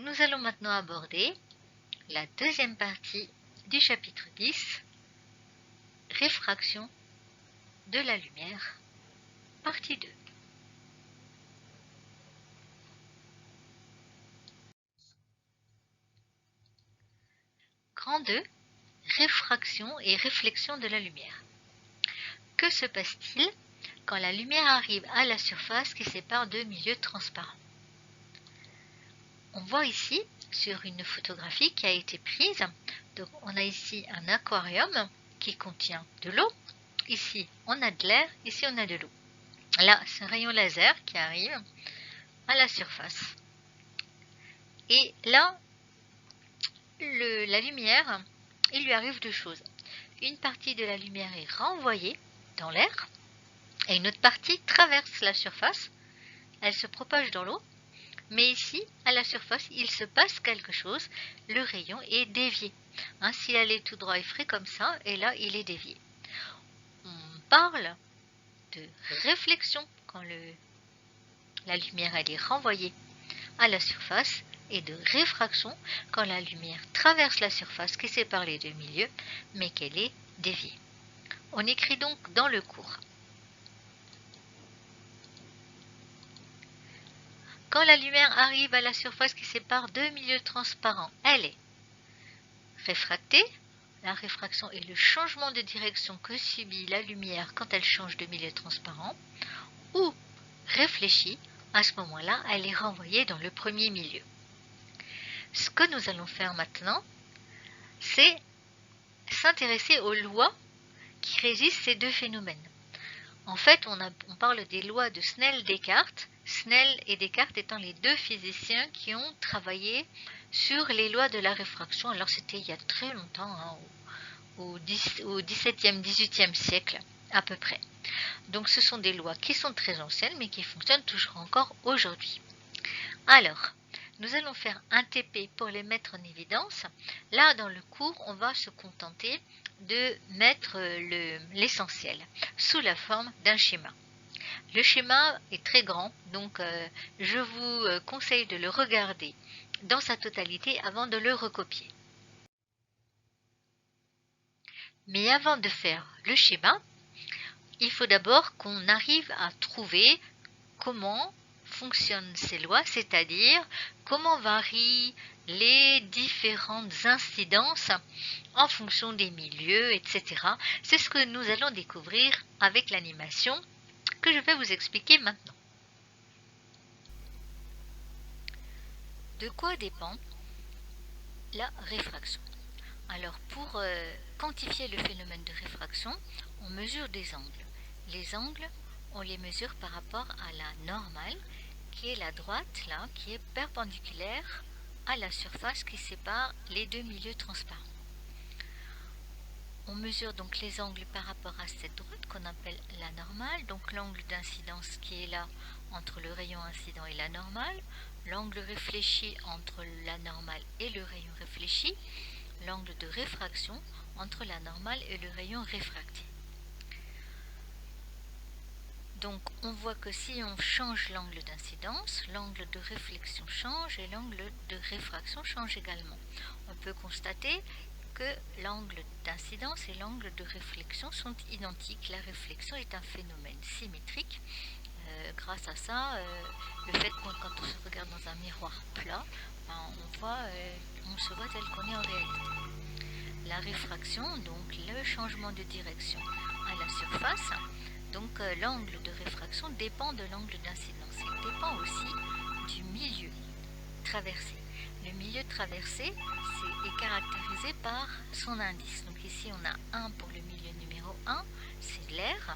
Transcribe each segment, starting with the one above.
Nous allons maintenant aborder la deuxième partie du chapitre 10, réfraction de la lumière, partie 2. Grand 2, réfraction et réflexion de la lumière. Que se passe-t-il quand la lumière arrive à la surface qui sépare deux milieux transparents? On voit ici sur une photographie qui a été prise, donc on a ici un aquarium qui contient de l'eau, ici on a de l'air, ici on a de l'eau. Là c'est un rayon laser qui arrive à la surface. Et là, la lumière, il lui arrive deux choses. Une partie de la lumière est renvoyée dans l'air et une autre partie traverse la surface, elle se propage dans l'eau. Mais ici, à la surface, il se passe quelque chose, le rayon est dévié. S'il allait tout droit et frais comme ça, et là, il est dévié. On parle de réflexion quand la lumière elle est renvoyée à la surface, et de réfraction quand la lumière traverse la surface qui sépare les deux milieux, mais qu'elle est déviée. On écrit donc dans le cours. Quand la lumière arrive à la surface qui sépare deux milieux transparents, elle est réfractée. La réfraction est le changement de direction que subit la lumière quand elle change de milieu transparent. Ou réfléchie, à ce moment-là, elle est renvoyée dans le premier milieu. Ce que nous allons faire maintenant, c'est s'intéresser aux lois qui régissent ces deux phénomènes. En fait, on parle des lois de Snell-Descartes, Snell et Descartes étant les deux physiciens qui ont travaillé sur les lois de la réfraction. Alors c'était il y a très longtemps, au XVIIe, XVIIIe siècle à peu près. Donc ce sont des lois qui sont très anciennes mais qui fonctionnent toujours encore aujourd'hui. Alors, nous allons faire un TP pour les mettre en évidence. Là, dans le cours, on va se contenter de mettre l'essentiel sous la forme d'un schéma. Le schéma est très grand, donc je vous conseille de le regarder dans sa totalité avant de le recopier. Mais avant de faire le schéma, il faut d'abord qu'on arrive à trouver comment fonctionnent ces lois, c'est-à-dire comment varient les différentes incidences en fonction des milieux, etc. C'est ce que nous allons découvrir avec l'animation que je vais vous expliquer maintenant. De quoi dépend la réfraction? Alors pour quantifier le phénomène de réfraction, on mesure des angles. Les angles, on les mesure par rapport à la normale, qui est la droite là, qui est perpendiculaire à la surface qui sépare les deux milieux transparents. On mesure donc les angles par rapport à cette droite qu'on appelle la normale, donc l'angle d'incidence qui est là entre le rayon incident et la normale, l'angle réfléchi entre la normale et le rayon réfléchi, l'angle de réfraction entre la normale et le rayon réfracté. Donc on voit que si on change l'angle d'incidence, l'angle de réflexion change et l'angle de réfraction change également. On peut constater que l'angle d'incidence et l'angle de réflexion sont identiques. La réflexion est un phénomène symétrique. Grâce à ça, le fait que quand on se regarde dans un miroir plat, on se voit tel qu'on est en réalité. La réfraction, donc le changement de direction à la surface, donc l'angle de réfraction dépend de l'angle d'incidence. Il dépend aussi du milieu traversé. Le milieu traversé est caractérisé par son indice. Donc ici on a 1 pour le milieu numéro 1, c'est l'air,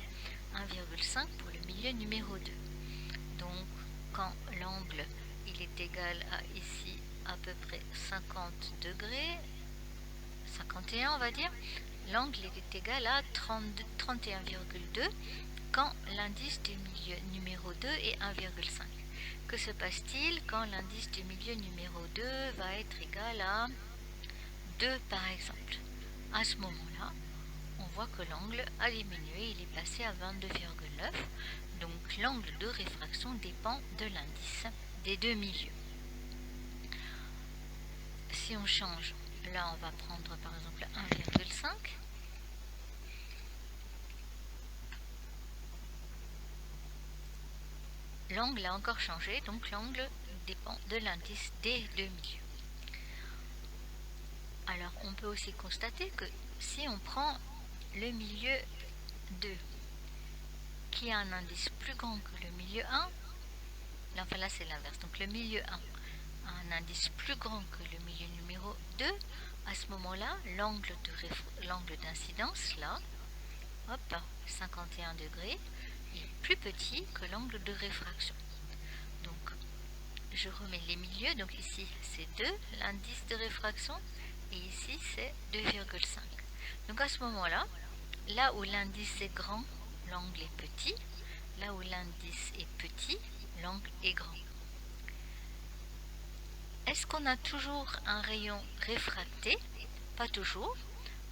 1,5 pour le milieu numéro 2. Donc quand l'angle il est égal à ici à peu près 50 degrés, 51 on va dire, l'angle est égal à 31,2 quand l'indice du milieu numéro 2 est 1,5. Que se passe-t-il quand l'indice du milieu numéro 2 va être égal à 2 par exemple? À ce moment-là, on voit que l'angle a diminué, il est passé à 22,9. Donc l'angle de réfraction dépend de l'indice des deux milieux. si on change, là on va prendre par exemple 1,5. L'angle a encore changé, donc l'angle dépend de l'indice des deux milieux. Alors on peut aussi constater que si on prend le milieu 2 qui a un indice plus grand que le milieu 1, enfin là c'est l'inverse, donc le milieu 1 a un indice plus grand que le milieu numéro 2, à ce moment-là, l'angle d'incidence, là, hop, 51 degrés, est plus petit que l'angle de réfraction. Donc, je remets les milieux, donc ici c'est 2, l'indice de réfraction, et ici c'est 2,5. Donc à ce moment-là, là où l'indice est grand, l'angle est petit, là où l'indice est petit, l'angle est grand. Est-ce qu'on a toujours un rayon réfracté? Pas toujours.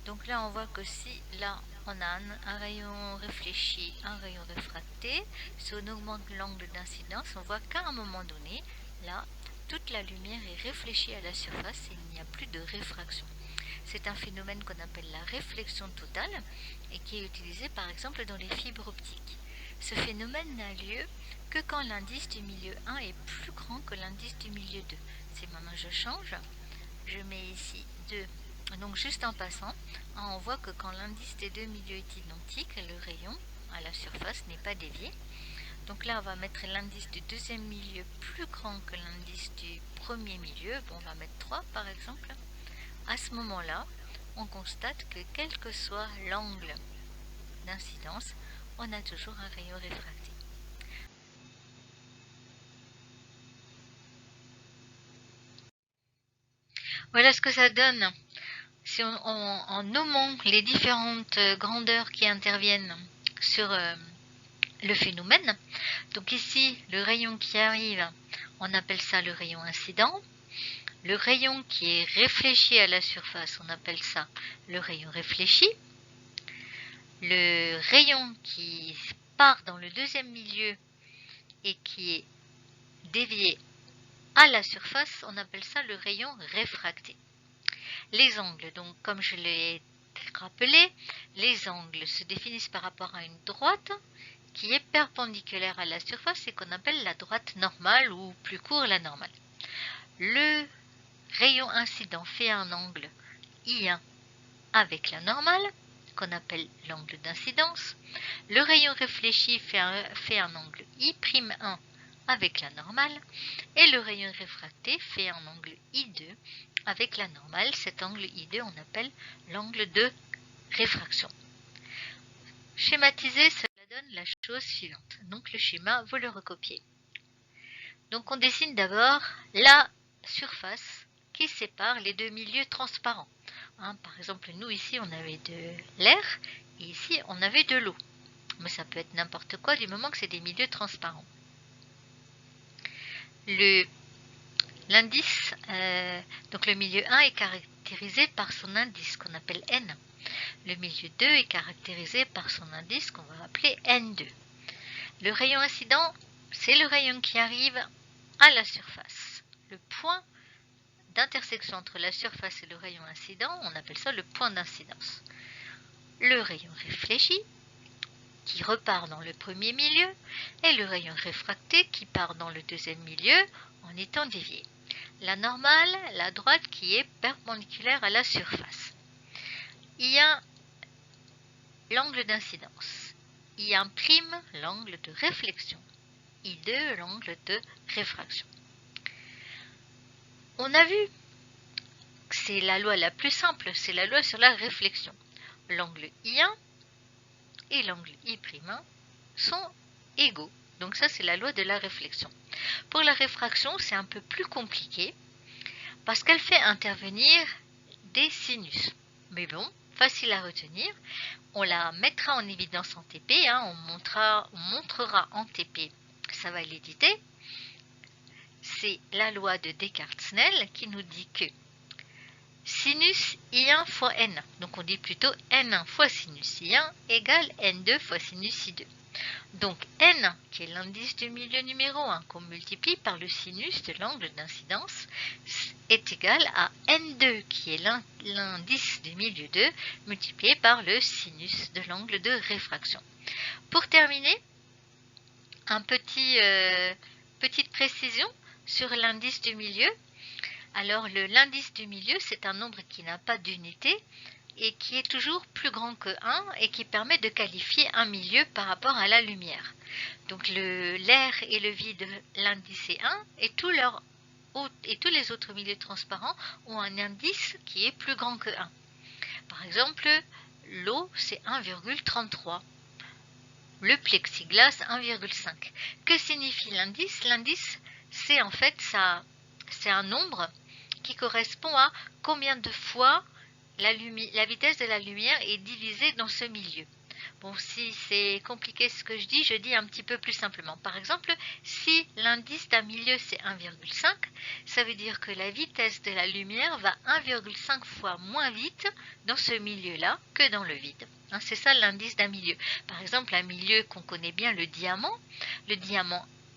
Donc là, on voit que si là, on a un rayon réfléchi, un rayon réfracté, si on augmente l'angle d'incidence, on voit qu'à un moment donné, là, toute la lumière est réfléchie à la surface et il n'y a plus de réfraction. C'est un phénomène qu'on appelle la réflexion totale et qui est utilisé par exemple dans les fibres optiques. Ce phénomène n'a lieu que quand l'indice du milieu 1 est plus grand que l'indice du milieu 2. Si maintenant je change, je mets ici 2. Donc juste en passant, on voit que quand l'indice des deux milieux est identique, le rayon à la surface n'est pas dévié. Donc là, on va mettre l'indice du deuxième milieu plus grand que l'indice du premier milieu. Bon, on va mettre 3 par exemple. À ce moment-là, on constate que quel que soit l'angle d'incidence, on a toujours un rayon réfracté. Voilà ce que ça donne si en nommant les différentes grandeurs qui interviennent sur le phénomène. Donc ici, le rayon qui arrive, on appelle ça le rayon incident. Le rayon qui est réfléchi à la surface, on appelle ça le rayon réfléchi. Le rayon qui part dans le deuxième milieu et qui est dévié à la surface, on appelle ça le rayon réfracté. Les angles, donc comme je l'ai rappelé, les angles se définissent par rapport à une droite qui est perpendiculaire à la surface et qu'on appelle la droite normale ou plus court la normale. Le rayon incident fait un angle I1 avec la normale, qu'on appelle l'angle d'incidence. Le rayon réfléchi fait un angle I'1 avec la normale. Et le rayon réfracté fait un angle I2 avec la normale. Cet angle I2, on appelle l'angle de réfraction. Schématisé, cela donne la chose suivante. Donc le schéma, vous le recopiez. Donc on dessine d'abord la surface qui sépare les deux milieux transparents. Par exemple, nous ici on avait de l'air et ici on avait de l'eau. Mais ça peut être n'importe quoi du moment que c'est des milieux transparents. L'indice, donc le milieu 1 est caractérisé par son indice qu'on appelle N. Le milieu 2 est caractérisé par son indice qu'on va appeler N2. Le rayon incident, c'est le rayon qui arrive à la surface. Le point d'intersection entre la surface et le rayon incident, on appelle ça le point d'incidence. Le rayon réfléchi, qui repart dans le premier milieu, et le rayon réfracté qui part dans le deuxième milieu en étant dévié. La normale, la droite qui est perpendiculaire à la surface. Il y a l'angle d'incidence. Il y a l'angle de réflexion. I2, l'angle de réfraction. On a vu que c'est la loi la plus simple, c'est la loi sur la réflexion. L'angle I1 et l'angle I'1 sont égaux. Donc ça, c'est la loi de la réflexion. Pour la réfraction, c'est un peu plus compliqué parce qu'elle fait intervenir des sinus. Mais bon, facile à retenir. On la mettra en évidence en TP, on montrera en TP sa validité. C'est la loi de Descartes-Snell qui nous dit que sinus I1 fois N, donc on dit plutôt N1 fois sinus I1 égale N2 fois sinus I2. Donc N, qui est l'indice du milieu numéro 1, qu'on multiplie par le sinus de l'angle d'incidence, est égal à N2, qui est l'indice du milieu 2, multiplié par le sinus de l'angle de réfraction. Pour terminer, petite précision sur l'indice du milieu. Alors l'indice du milieu, c'est un nombre qui n'a pas d'unité et qui est toujours plus grand que 1 et qui permet de qualifier un milieu par rapport à la lumière. Donc l'air et le vide, l'indice est 1 et tous les autres milieux transparents ont un indice qui est plus grand que 1. Par exemple, l'eau c'est 1,33. Le plexiglas 1,5. Que signifie l'indice? L'indice, c'est en fait c'est un nombre qui correspond à combien de fois la vitesse de la lumière est divisée dans ce milieu. Bon, si c'est compliqué ce que je dis un petit peu plus simplement. Par exemple, si l'indice d'un milieu c'est 1,5, ça veut dire que la vitesse de la lumière va 1,5 fois moins vite dans ce milieu-là que dans le vide. C'est ça l'indice d'un milieu. Par exemple, un milieu qu'on connaît bien, le diamant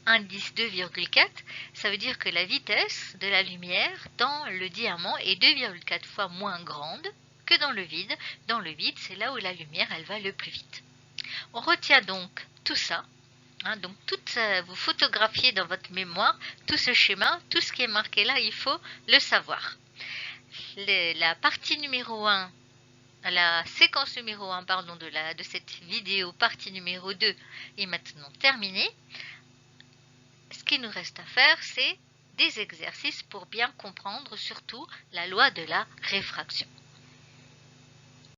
indice 2,4, ça veut dire que la vitesse de la lumière dans le diamant est 2,4 fois moins grande que dans le vide. Dans le vide, c'est là où la lumière elle va le plus vite. On retient donc tout ça. Donc vous photographiez dans votre mémoire tout ce schéma, tout ce qui est marqué là, il faut le savoir. La partie numéro 1, la séquence numéro 1 de cette vidéo, partie numéro 2 est maintenant terminée. Ce qu'il nous reste à faire, c'est des exercices pour bien comprendre surtout la loi de la réfraction.